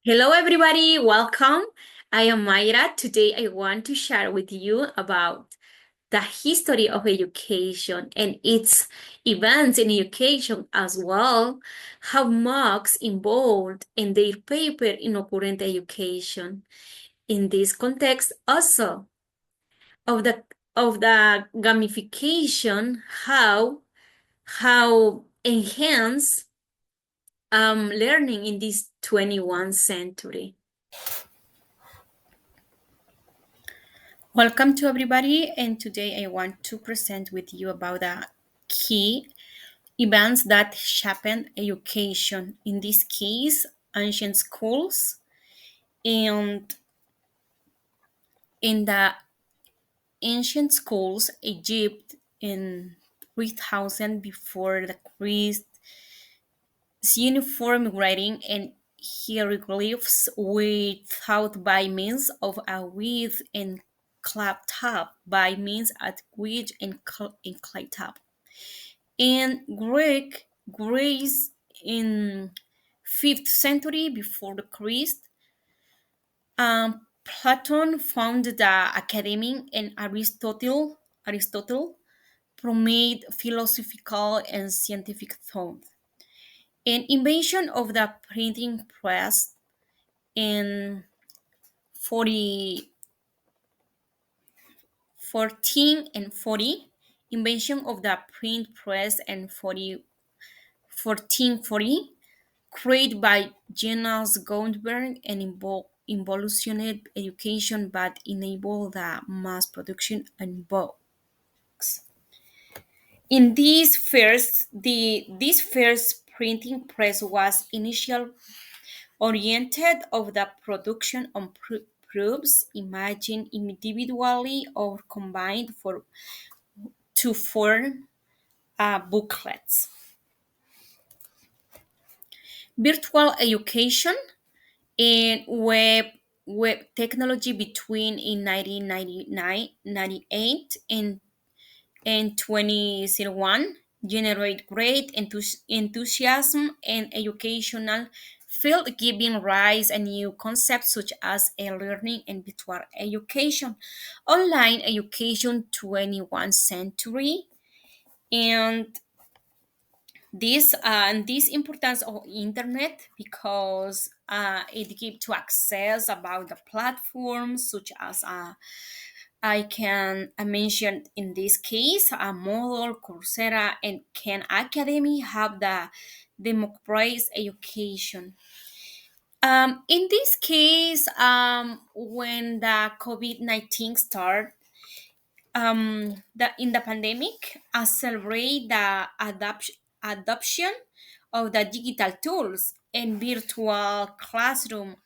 Hello, everybody. Welcome. I am Mayra. Today, I want to share with you about the history of education and its events in education as well, how MOOCs involved in their paper in current education. In this context, also of the gamification, how enhance learning in this 21st century. Welcome to everybody, and today I want to present with you about the key events that shaped education. In this case, ancient schools, and in the ancient schools, Egypt in 3000 before the Christ, uniform writing and hieroglyphs were taught by means of a width and clap top by means at which and clay top. In Greece in 5th century before the Christ, Plato founded the academy and Aristotle promoted philosophical and scientific thought. An invention of the printing press in 40, 14 and 40, invention of the print press in 1440, created by Jonas Gutenberg and evolutioned education but enabled the mass production and books. In this first printing press was initially oriented of the production on proofs imagined individually or combined to form booklets. Virtual education and web technology between in 1999 98 and 2001 generate great enthusiasm and educational field, giving rise a new concepts such as e-learning and virtual education, online education 21st century, and this importance of internet because it gives to access about the platforms such as I can mention in this case a Moodle, Coursera, and Khan Academy have the democratized education. In this case, when the COVID-19 started, in the pandemic, accelerate the adoption of the digital tools and virtual classroom.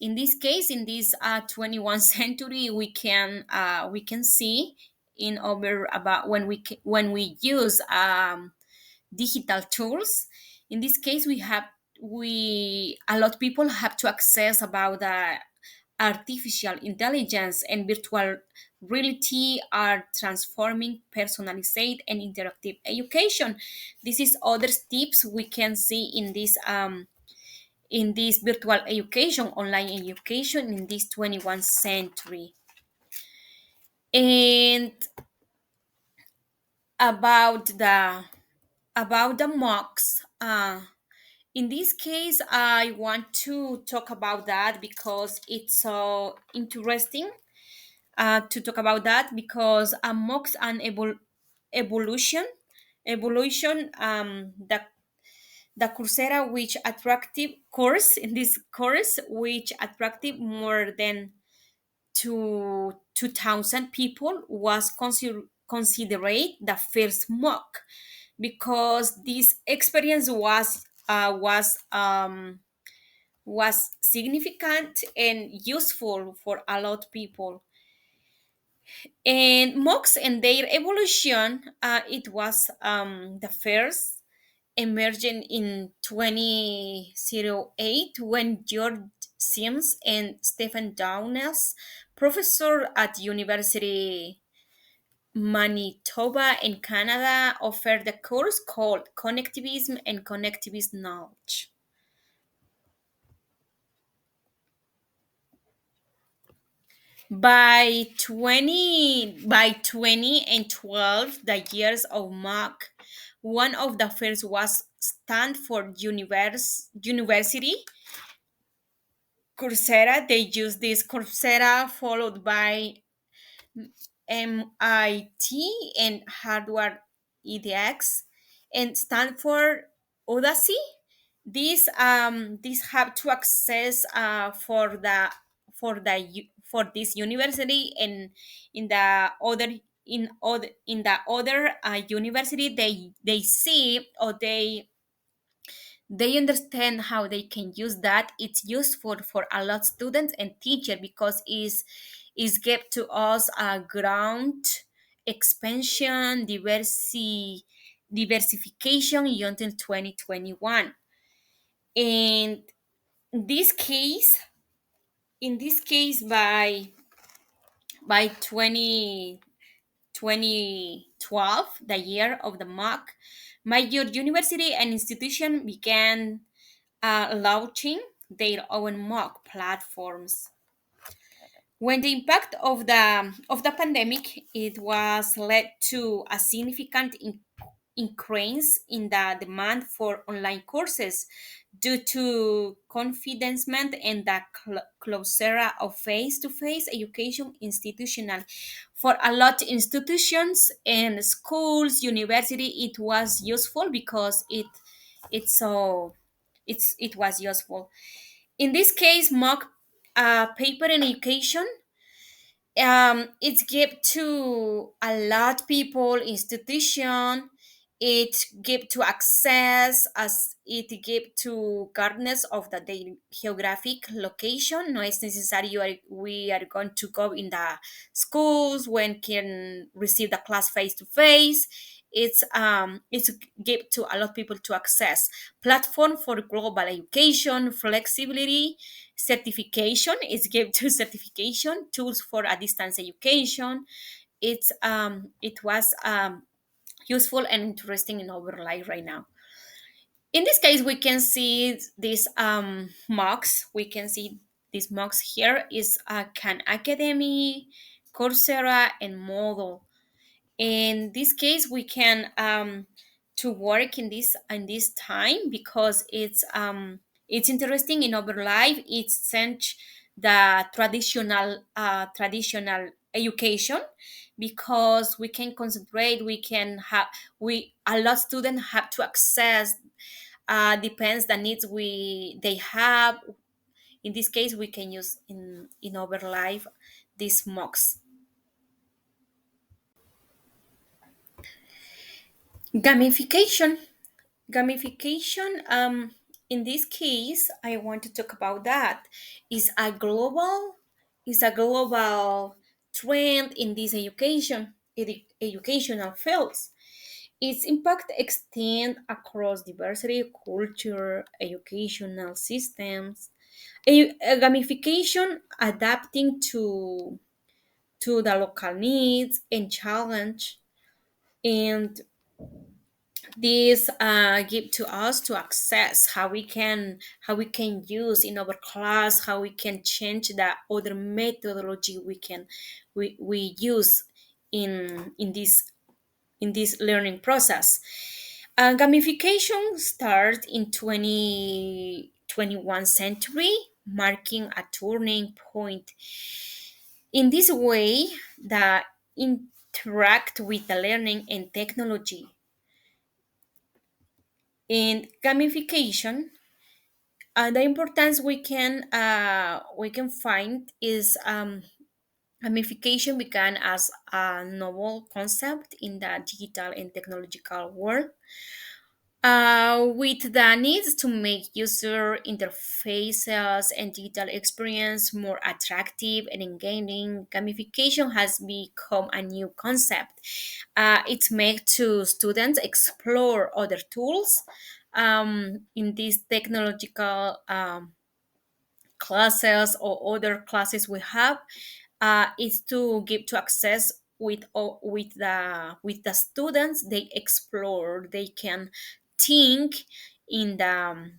In this case, in this 21st century, we can see in over about when we use digital tools. In this case, we a lot of people have to access about the artificial intelligence and virtual reality are transforming personalized and interactive education. This is other tips we can see in this virtual education, online education in this 21st century. And about the MOOCs, in this case, I want to talk about that because it's so interesting to talk about that because MOOCs and evolution, the Coursera, which attractive course in this course, which attractive more than to 2,000 people, was considered the first MOOC because this experience was significant and useful for a lot of people. And MOOCs and their evolution, it was the first emerging in 2008 when George Sims and Stephen Downes, professor at University Manitoba in Canada, offered a course called Connectivism and Connectivist Knowledge. By 2012, the years of Mac, one of the first was Stanford University Coursera. They used this Coursera, followed by MIT and Hardware EDX, and Stanford Odyssey. These have to access for this university, and in the other university, they see, or they understand how they can use that. It's useful for a lot of students and teacher, because is give to us a ground expansion diversification until 2021. And this case in this case by 2012, the year of the mock, major university and institution began launching their own mock platforms. When the impact of the pandemic, it was led to a significant increase in the demand for online courses due to confidence and the closer of face-to-face education institutional. For a lot of institutions and schools, university, it was useful because it's so it was useful. In this case, mock paper and education, it's give to a lot people institution. It give to access, as it give to regardless of the geographic location. No, it's necessary we are going to go in the schools when can receive the class face to face. It's give to a lot of people to access platform for global education flexibility. Certification is give to certification tools for a distance education. It was useful and interesting in our life right now. In this case, we can see these mocks. We can see these mocks here is Khan Academy, Coursera, and Moodle. In this case, we can to work in this time, because it's interesting in our life. It's change the traditional education, because we can concentrate. We can have we a lot students have to access, depends the needs they have. In this case, we can use in our life these mocks. Gamification. Gamification, in this case, I want to talk about that. Is a global is a global trend in this educational fields. Its impact extend across diversity, culture, educational systems. Gamification adapting to the local needs and challenge, and this give to us to access how we can use in our class, how we can change the other methodology we use in this learning process. Gamification started in 21st century, marking a turning point. In this way, the interact with the learning and technology. In gamification, the importance we can find is, gamification began as a novel concept in the digital and technological world, with the needs to make user interfaces and digital experience more attractive and engaging. Gamification has become a new concept. It's made to students explore other tools in these technological classes or other classes we have. Is to give to access with the students. They explore, they can think in the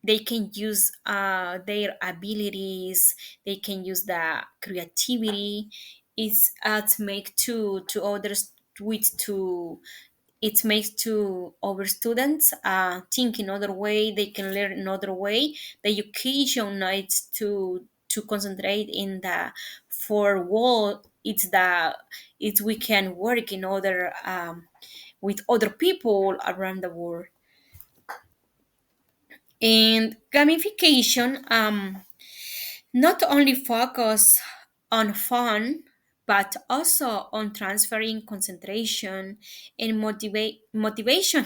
they can use their abilities, they can use the creativity. It's to make to others with to it makes to our students think in other way, they can learn in other way. The education needs to concentrate in the four wall. It's we can work in other with other people around the world. And gamification not only focus on fun, but also on transferring concentration and motivation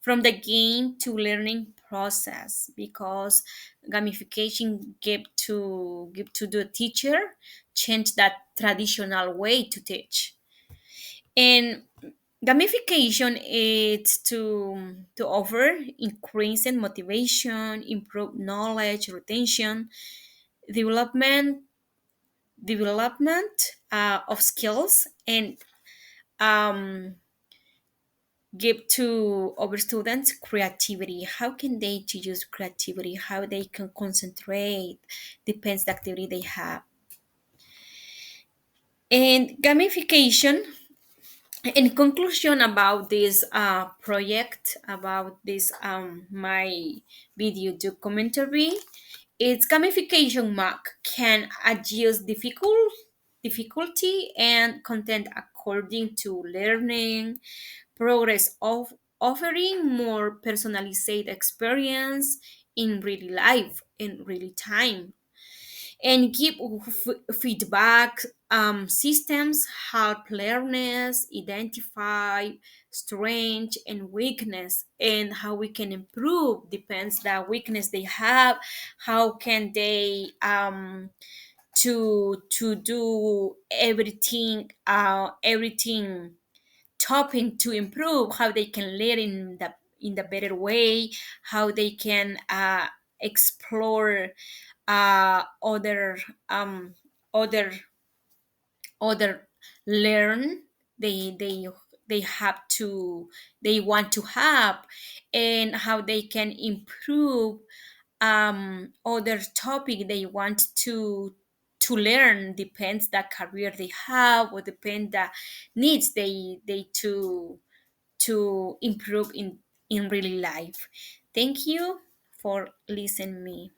from the game to learning process, because gamification give to the teacher change that traditional way to teach. And gamification is to offer increase in motivation, improve knowledge retention, development development of skills, and um, give to our students creativity. How can they to use creativity? How they can concentrate? Depends the activity they have. And gamification. In conclusion about this project, about this my video documentary, its gamification mark can adjust difficulty and content according to learning progress of offering more personalized experience in real life in real time, and give feedback systems help learners identify strength and weakness, and how we can improve depends the weakness they have. How can they to do everything topping to improve, how they can learn in the better way, how they can explore other other other learn they have to they want to have, and how they can improve other topic they want to learn, depends the career they have, or depend the needs they to improve in really life. Thank you for listening me.